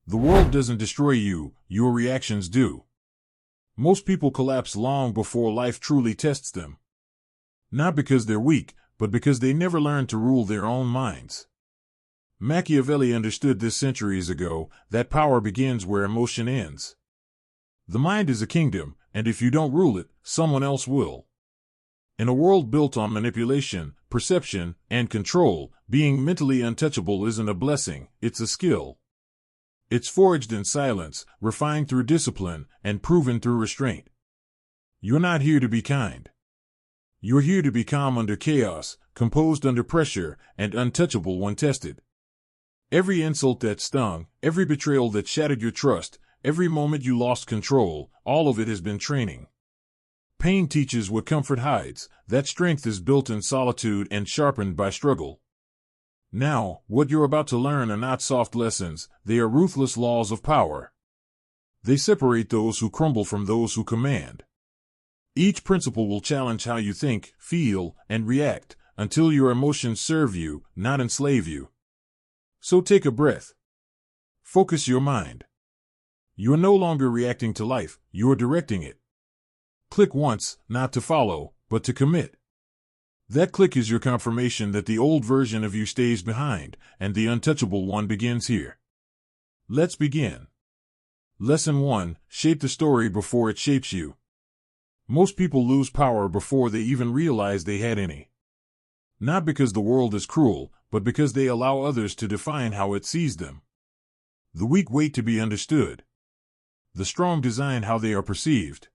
The world doesn't destroy you, your reactions do. Most people collapse long before life truly tests them. Not because they're weak, but because they never learned to rule their own minds. Machiavelli understood this centuries ago, that power begins where emotion ends. The mind is a kingdom, and if you don't rule it, someone else will. In a world built on manipulation, perception, and control, being mentally untouchable isn't a blessing, it's a skill. It's forged in silence, refined through discipline, and proven through restraint. You're not here to be kind. You're here to be calm under chaos, composed under pressure, and untouchable when tested. Every insult that stung, every betrayal that shattered your trust, every moment you lost control, all of it has been training. Pain teaches what comfort hides, that strength is built in solitude and sharpened by struggle. Now, what you're about to learn are not soft lessons, they are ruthless laws of power. They separate those who crumble from those who command. Each principle will challenge how you think, feel, and react, until your emotions serve you, not enslave you. So take a breath. Focus your mind. You are no longer reacting to life, you are directing it. Click once, not to follow, but to commit. That click is your confirmation that the old version of you stays behind, and the untouchable one begins here. Let's begin. Lesson 1. Shape the story before it shapes you. Most people lose power before they even realize they had any. Not because the world is cruel, but because they allow others to define how it sees them. The weak wait to be understood. The strong design how they are perceived.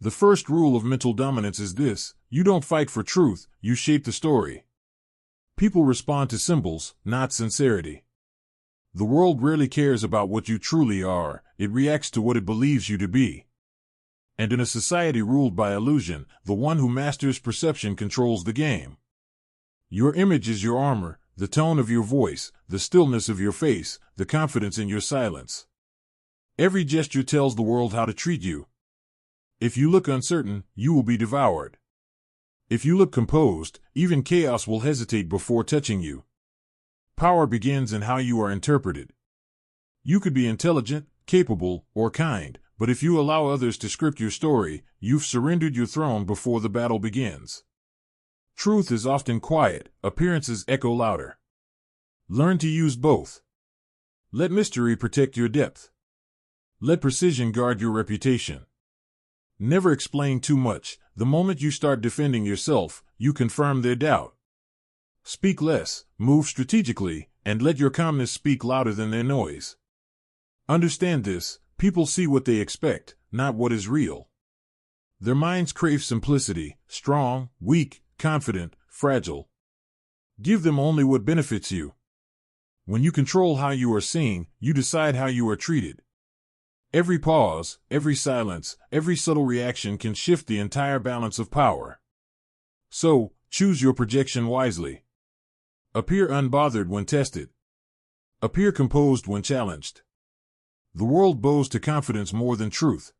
The first rule of mental dominance is this: you don't fight for truth, you shape the story. People respond to symbols, not sincerity. The world rarely cares about what you truly are, it reacts to what it believes you to be. And in a society ruled by illusion, the one who masters perception controls the game. Your image is your armor, the tone of your voice, the stillness of your face, the confidence in your silence. Every gesture tells the world how to treat you. If you look uncertain, you will be devoured. If you look composed, even chaos will hesitate before touching you. Power begins in how you are interpreted. You could be intelligent, capable, or kind, but if you allow others to script your story, you've surrendered your throne before the battle begins. Truth is often quiet, appearances echo louder. Learn to use both. Let mystery protect your depth. Let precision guard your reputation. Never explain too much. The moment you start defending yourself, you confirm their doubt. Speak less, move strategically, and let your calmness speak louder than their noise. Understand this: people see what they expect, not what is real. Their minds crave simplicity: strong, weak, confident, fragile. Give them only what benefits you. When you control how you are seen, you decide how you are treated. Every pause, every silence, every subtle reaction can shift the entire balance of power. So, choose your projection wisely. Appear unbothered when tested. Appear composed when challenged. The world bows to confidence more than truth.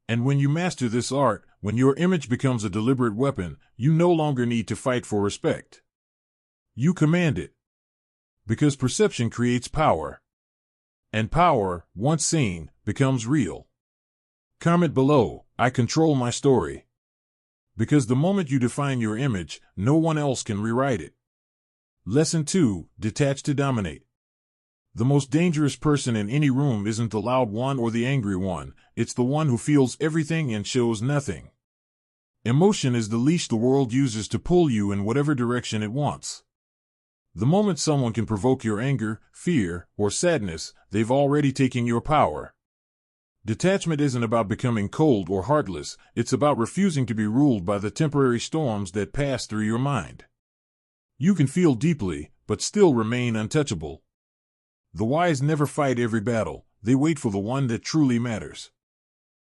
And when you master this art, when your image becomes a deliberate weapon, you no longer need to fight for respect. You command it. Because perception creates power. And power, once seen, becomes real. Comment below: I control my story. Because the moment you define your image, no one else can rewrite it. Lesson 2. Detach to dominate. The most dangerous person in any room isn't the loud one or the angry one, it's the one who feels everything and shows nothing. Emotion is the leash the world uses to pull you in whatever direction it wants. The moment someone can provoke your anger, fear, or sadness, they've already taken your power. Detachment isn't about becoming cold or heartless, it's about refusing to be ruled by the temporary storms that pass through your mind. You can feel deeply, but still remain untouchable. The wise never fight every battle, they wait for the one that truly matters.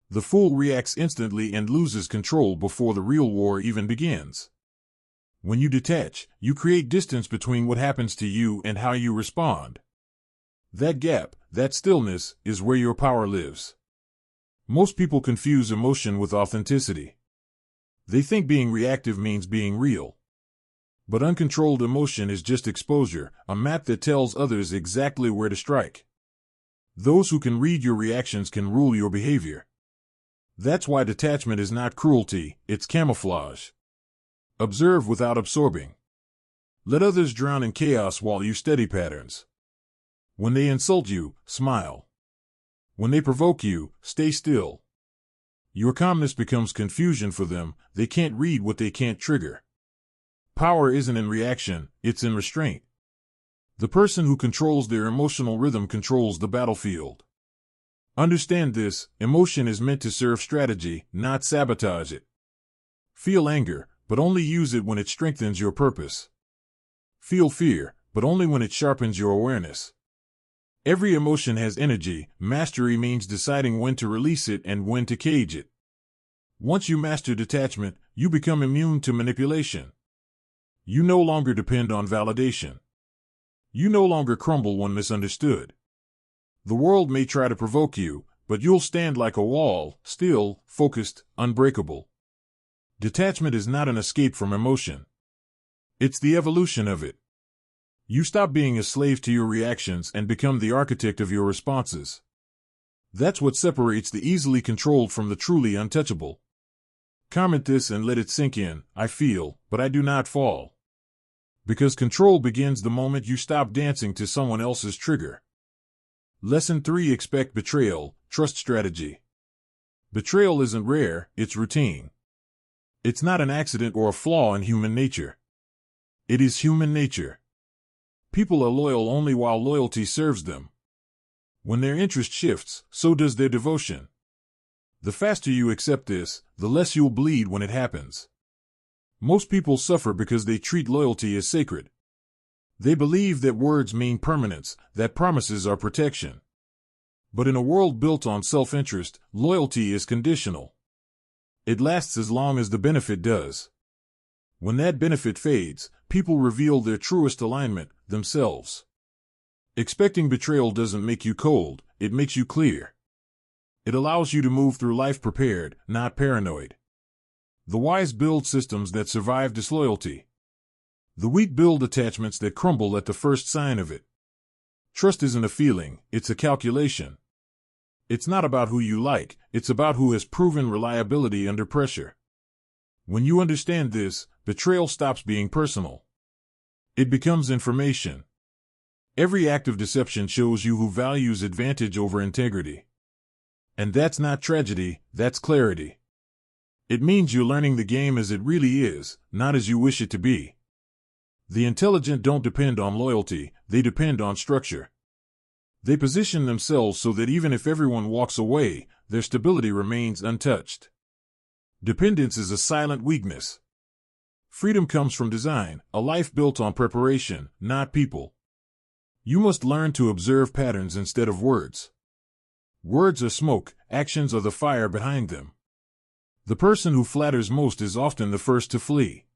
The fool reacts instantly and loses control before the real war even begins. When you detach, you create distance between what happens to you and how you respond. That gap, that stillness, is where your power lives. Most people confuse emotion with authenticity. They think being reactive means being real. But uncontrolled emotion is just exposure, a map that tells others exactly where to strike. Those who can read your reactions can rule your behavior. That's why detachment is not cruelty, it's camouflage. Observe without absorbing. Let others drown in chaos while you study patterns. When they insult you, smile. When they provoke you, stay still. Your calmness becomes confusion for them, they can't read what they can't trigger. Power isn't in reaction, it's in restraint. The person who controls their emotional rhythm controls the battlefield. Understand this, emotion is meant to serve strategy, not sabotage it. Feel anger, but only use it when it strengthens your purpose. Feel fear, but only when it sharpens your awareness. Every emotion has energy. Mastery means deciding when to release it and when to cage it. Once you master detachment, you become immune to manipulation. You no longer depend on validation. You no longer crumble when misunderstood. The world may try to provoke you, but you'll stand like a wall, still, focused, unbreakable. Detachment is not an escape from emotion. It's the evolution of it. You stop being a slave to your reactions and become the architect of your responses. That's what separates the easily controlled from the truly untouchable. Comment this and let it sink in. I feel, but I do not fall. Because control begins the moment you stop dancing to someone else's trigger. Lesson 3: Expect betrayal, trust strategy. Betrayal isn't rare, it's routine. It's not an accident or a flaw in human nature. It is human nature. People are loyal only while loyalty serves them. When their interest shifts, so does their devotion. The faster you accept this, the less you'll bleed when it happens. Most people suffer because they treat loyalty as sacred. They believe that words mean permanence, that promises are protection. But in a world built on self-interest, loyalty is conditional. It lasts as long as the benefit does. When that benefit fades, people reveal their truest alignment, themselves. Expecting betrayal doesn't make you cold, it makes you clear. It allows you to move through life prepared, not paranoid. The wise build systems that survive disloyalty. The weak build attachments that crumble at the first sign of it. Trust isn't a feeling, it's a calculation. It's not about who you like, it's about who has proven reliability under pressure. When you understand this, betrayal stops being personal. It becomes information. Every act of deception shows you who values advantage over integrity. And that's not tragedy, that's clarity. It means you're learning the game as it really is, not as you wish it to be. The intelligent don't depend on loyalty, they depend on structure. They position themselves so that even if everyone walks away, their stability remains untouched. Dependence is a silent weakness. Freedom comes from design, a life built on preparation, not people. You must learn to observe patterns instead of words. Words are smoke, actions are the fire behind them. The person who flatters most is often the first to flee.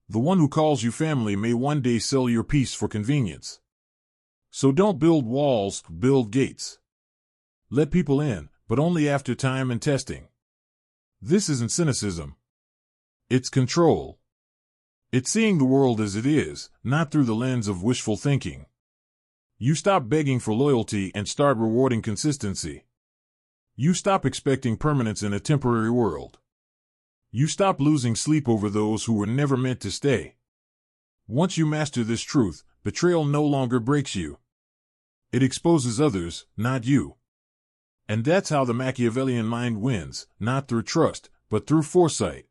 The one who calls you family may one day sell your peace for convenience. So don't build walls, build gates. Let people in, but only after time and testing. This isn't cynicism. It's control. It's seeing the world as it is, not through the lens of wishful thinking. You stop begging for loyalty and start rewarding consistency. You stop expecting permanence in a temporary world. You stop losing sleep over those who were never meant to stay. Once you master this truth, betrayal no longer breaks you. It exposes others, not you. And that's how the Machiavellian mind wins, not through trust, but through foresight.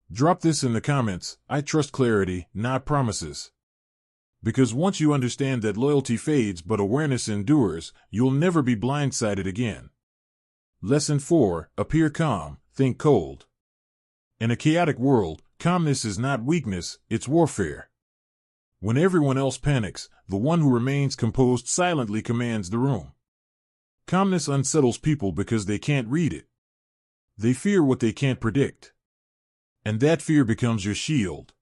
Drop this in the comments. I trust clarity, not promises. Because once you understand that loyalty fades but awareness endures, you'll never be blindsided again. Lesson 4: Appear calm, think cold. In a chaotic world, calmness is not weakness, it's warfare. When everyone else panics, the one who remains composed silently commands the room. Calmness unsettles people because they can't read it. They fear what they can't predict. And that fear becomes your shield.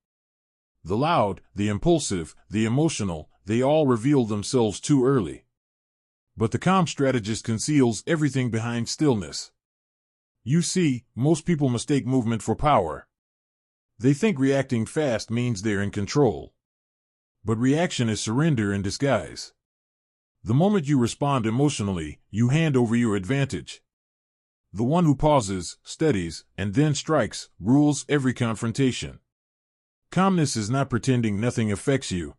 The loud, the impulsive, the emotional, they all reveal themselves too early. But the calm strategist conceals everything behind stillness. You see, most people mistake movement for power. They think reacting fast means they're in control. But reaction is surrender in disguise. The moment you respond emotionally, you hand over your advantage. The one who pauses, studies, and then strikes, rules every confrontation. Calmness is not pretending nothing affects you.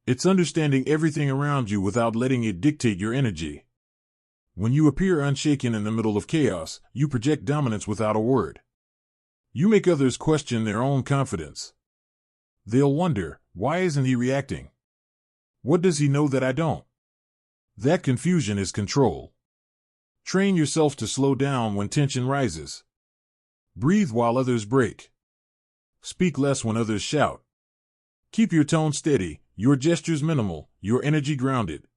It's understanding everything around you without letting it dictate your energy. When you appear unshaken in the middle of chaos, you project dominance without a word. You make others question their own confidence. They'll wonder, why isn't he reacting? What does he know that I don't? That confusion is control. Train yourself to slow down when tension rises. Breathe while others break. Speak less when others shout. Keep your tone steady, your gestures minimal, your energy grounded.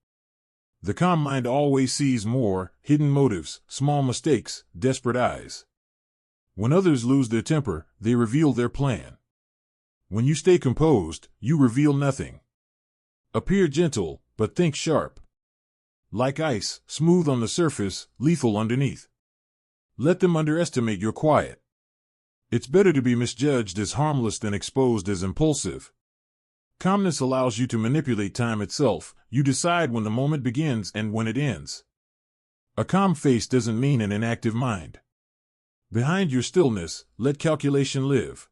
The calm mind always sees more, hidden motives, small mistakes, desperate eyes. When others lose their temper, they reveal their plan. When you stay composed, you reveal nothing. Appear gentle, but think sharp. Like ice, smooth on the surface, lethal underneath. Let them underestimate your quiet. It's better to be misjudged as harmless than exposed as impulsive. Calmness allows you to manipulate time itself. You decide when the moment begins and when it ends. A calm face doesn't mean an inactive mind. Behind your stillness, let calculation live.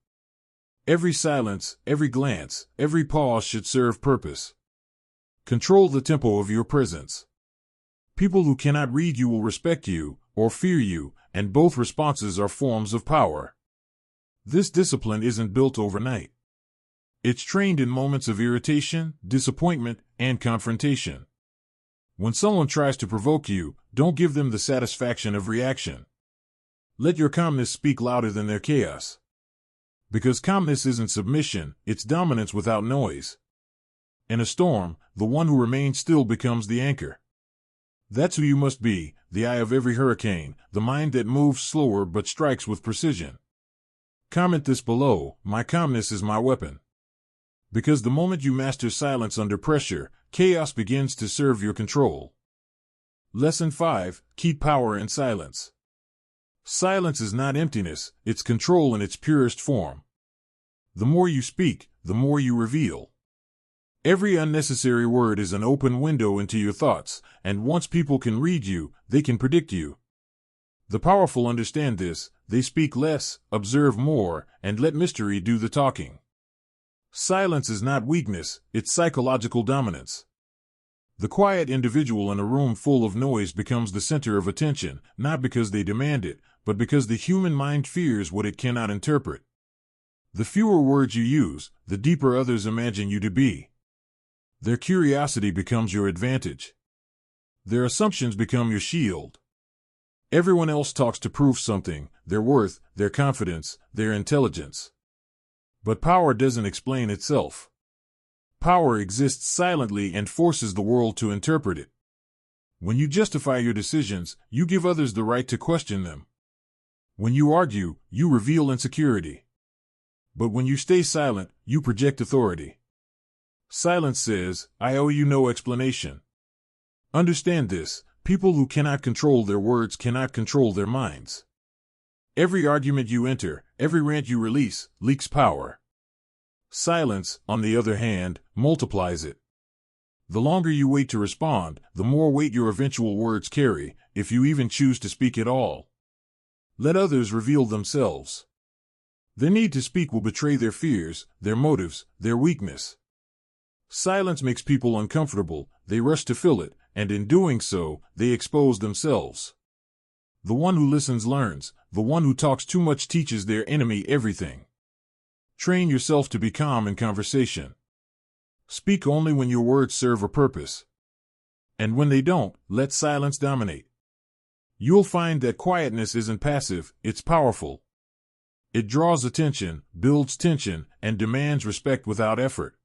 Every silence, every glance, every pause should serve purpose. Control the tempo of your presence. People who cannot read you will respect you, or fear you, and both responses are forms of power. This discipline isn't built overnight. It's trained in moments of irritation, disappointment, and confrontation. When someone tries to provoke you, don't give them the satisfaction of reaction. Let your calmness speak louder than their chaos. Because calmness isn't submission, it's dominance without noise. In a storm, the one who remains still becomes the anchor. That's who you must be, the eye of every hurricane, the mind that moves slower but strikes with precision. Comment this below, my calmness is my weapon. Because the moment you master silence under pressure, chaos begins to serve your control. Lesson 5, keep power in silence. Silence is not emptiness, it's control in its purest form. The more you speak, the more you reveal. Every unnecessary word is an open window into your thoughts, and once people can read you, they can predict you. The powerful understand this, they speak less, observe more, and let mystery do the talking. Silence is not weakness, it's psychological dominance. The quiet individual in a room full of noise becomes the center of attention, not because they demand it, but because the human mind fears what it cannot interpret. The fewer words you use, the deeper others imagine you to be. Their curiosity becomes your advantage. Their assumptions become your shield. Everyone else talks to prove something, their worth, their confidence, their intelligence. But power doesn't explain itself. Power exists silently and forces the world to interpret it. When you justify your decisions, you give others the right to question them. When you argue, you reveal insecurity. But when you stay silent, you project authority. Silence says, I owe you no explanation. Understand this, people who cannot control their words cannot control their minds. Every argument you enter, every rant you release, leaks power. Silence, on the other hand, multiplies it. The longer you wait to respond, the more weight your eventual words carry, if you even choose to speak at all. Let others reveal themselves. Their need to speak will betray their fears, their motives, their weakness. Silence makes people uncomfortable, they rush to fill it, and in doing so, they expose themselves. The one who listens learns, the one who talks too much teaches their enemy everything. Train yourself to be calm in conversation. Speak only when your words serve a purpose. And when they don't, let silence dominate. You'll find that quietness isn't passive, it's powerful. It draws attention, builds tension, and demands respect without effort.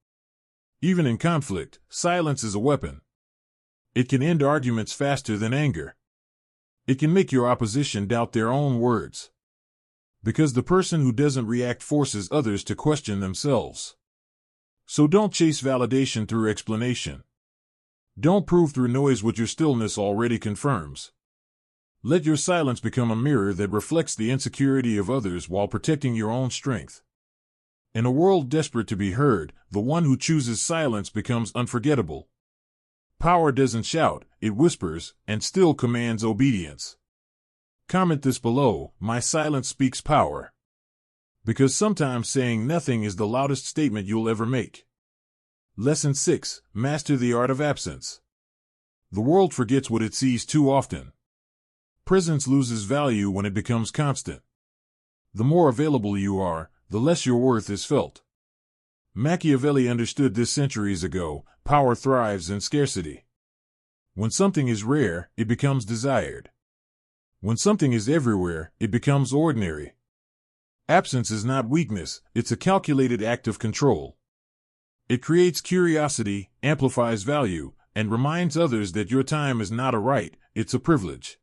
Even in conflict, silence is a weapon. It can end arguments faster than anger. It can make your opposition doubt their own words. Because the person who doesn't react forces others to question themselves. So don't chase validation through explanation. Don't prove through noise what your stillness already confirms. Let your silence become a mirror that reflects the insecurity of others while protecting your own strength. In a world desperate to be heard, the one who chooses silence becomes unforgettable. Power doesn't shout, it whispers, and still commands obedience. Comment this below, my silence speaks power. Because sometimes saying nothing is the loudest statement you'll ever make. Lesson 6. Master the art of absence. The world forgets what it sees too often. Presence loses value when it becomes constant. The more available you are, the less your worth is felt. Machiavelli understood this centuries ago. Power thrives in scarcity. When something is rare, it becomes desired. When something is everywhere, it becomes ordinary. Absence is not weakness, it's a calculated act of control. It creates curiosity, amplifies value, and reminds others that your time is not a right, it's a privilege.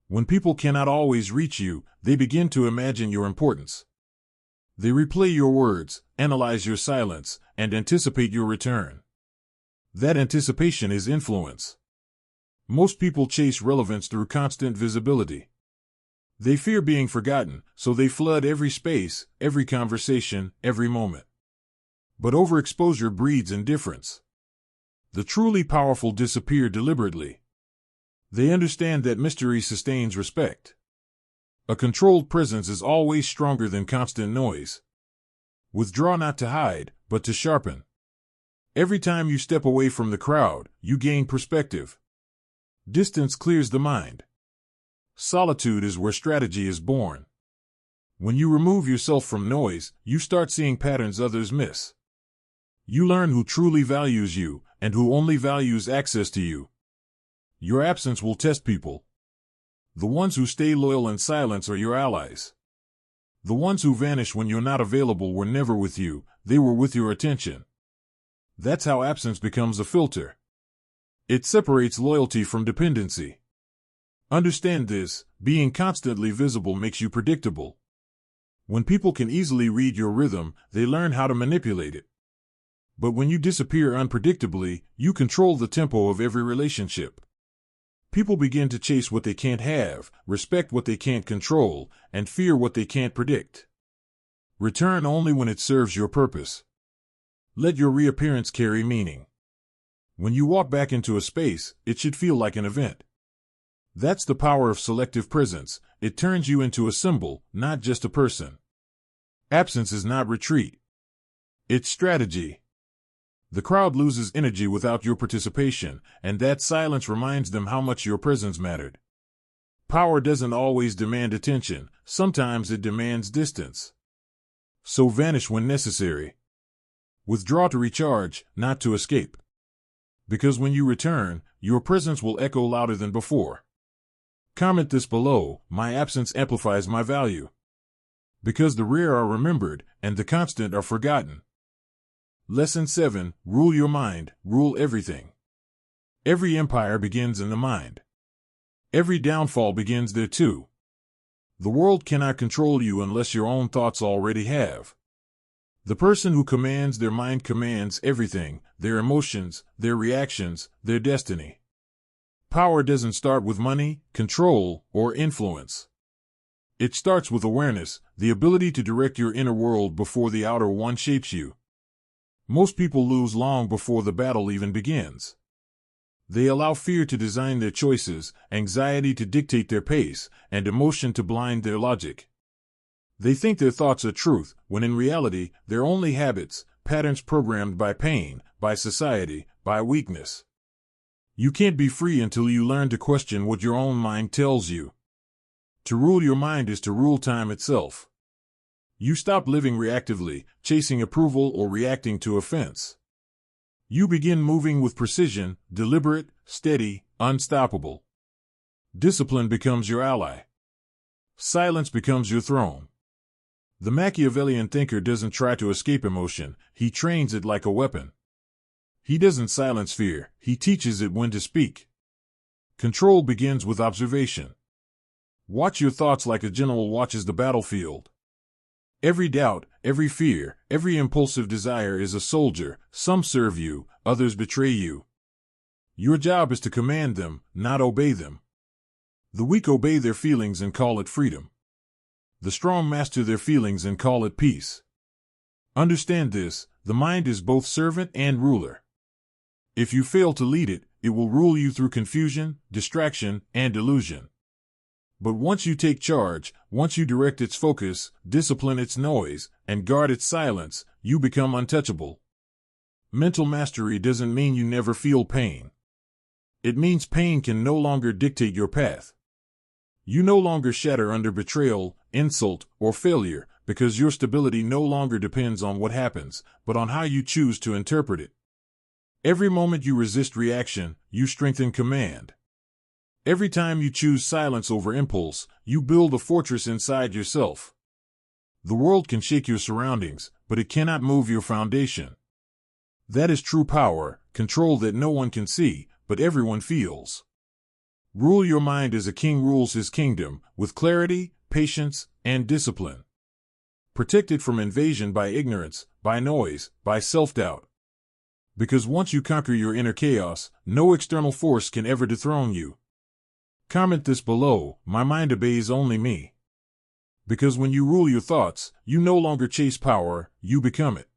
When people cannot always reach you, they begin to imagine your importance. They replay your words, analyze your silence, and anticipate your return. That anticipation is influence. Most people chase relevance through constant visibility. They fear being forgotten, so they flood every space, every conversation, every moment. But overexposure breeds indifference. The truly powerful disappear deliberately. They understand that mystery sustains respect. A controlled presence is always stronger than constant noise. Withdraw not to hide, but to sharpen. Every time you step away from the crowd, you gain perspective. Distance clears the mind. Solitude is where strategy is born. When you remove yourself from noise, you start seeing patterns others miss. You learn who truly values you, and who only values access to you. Your absence will test people. The ones who stay loyal in silence are your allies. The ones who vanish when you're not available were never with you, they were with your attention. That's how absence becomes a filter. It separates loyalty from dependency. Understand this, being constantly visible makes you predictable. When people can easily read your rhythm, they learn how to manipulate it. But when you disappear unpredictably, you control the tempo of every relationship. People begin to chase what they can't have, respect what they can't control, and fear what they can't predict. Return only when it serves your purpose. Let your reappearance carry meaning. When you walk back into a space, it should feel like an event. That's the power of selective presence. It turns you into a symbol, not just a person. Absence is not retreat. It's strategy. The crowd loses energy without your participation, and that silence reminds them how much your presence mattered. Power doesn't always demand attention, sometimes it demands distance. So vanish when necessary. Withdraw to recharge, not to escape. Because when you return, your presence will echo louder than before. Comment this below, my absence amplifies my value. Because the rare are remembered, and the constant are forgotten. Lesson 7. Rule your mind, rule everything. Every empire begins in the mind. Every downfall begins there too. The world cannot control you unless your own thoughts already have. The person who commands their mind commands everything, their emotions, their reactions, their destiny. Power doesn't start with money, control, or influence. It starts with awareness, the ability to direct your inner world before the outer one shapes you. Most people lose long before the battle even begins. They allow fear to design their choices, anxiety to dictate their pace, and emotion to blind their logic. They think their thoughts are truth, when in reality, they're only habits, patterns programmed by pain, by society, by weakness. You can't be free until you learn to question what your own mind tells you. To rule your mind is to rule time itself. You stop living reactively, chasing approval or reacting to offense. You begin moving with precision, deliberate, steady, unstoppable. Discipline becomes your ally. Silence becomes your throne. The Machiavellian thinker doesn't try to escape emotion, he trains it like a weapon. He doesn't silence fear, he teaches it when to speak. Control begins with observation. Watch your thoughts like a general watches the battlefield. Every doubt, every fear, every impulsive desire is a soldier. Some serve you, others betray you. Your job is to command them, not obey them. The weak obey their feelings and call it freedom. The strong master their feelings and call it peace. Understand this, the mind is both servant and ruler. If you fail to lead it, It will rule you through confusion, distraction, and illusion. But once you take charge, once you direct its focus, discipline its noise, and guard its silence, you become untouchable. Mental mastery doesn't mean you never feel pain. It means pain can no longer dictate your path. You no longer shatter under betrayal, insult, or failure, because your stability no longer depends on what happens, but on how you choose to interpret it. Every moment you resist reaction, you strengthen command. Every time you choose silence over impulse, you build a fortress inside yourself. The world can shake your surroundings, but it cannot move your foundation. That is true power, control that no one can see, but everyone feels. Rule your mind as a king rules his kingdom, with clarity, patience, and discipline. Protect it from invasion by ignorance, by noise, by self-doubt. Because once you conquer your inner chaos, no external force can ever dethrone you. Comment this below: my mind obeys only me. Because when you rule your thoughts, you no longer chase power, you become it.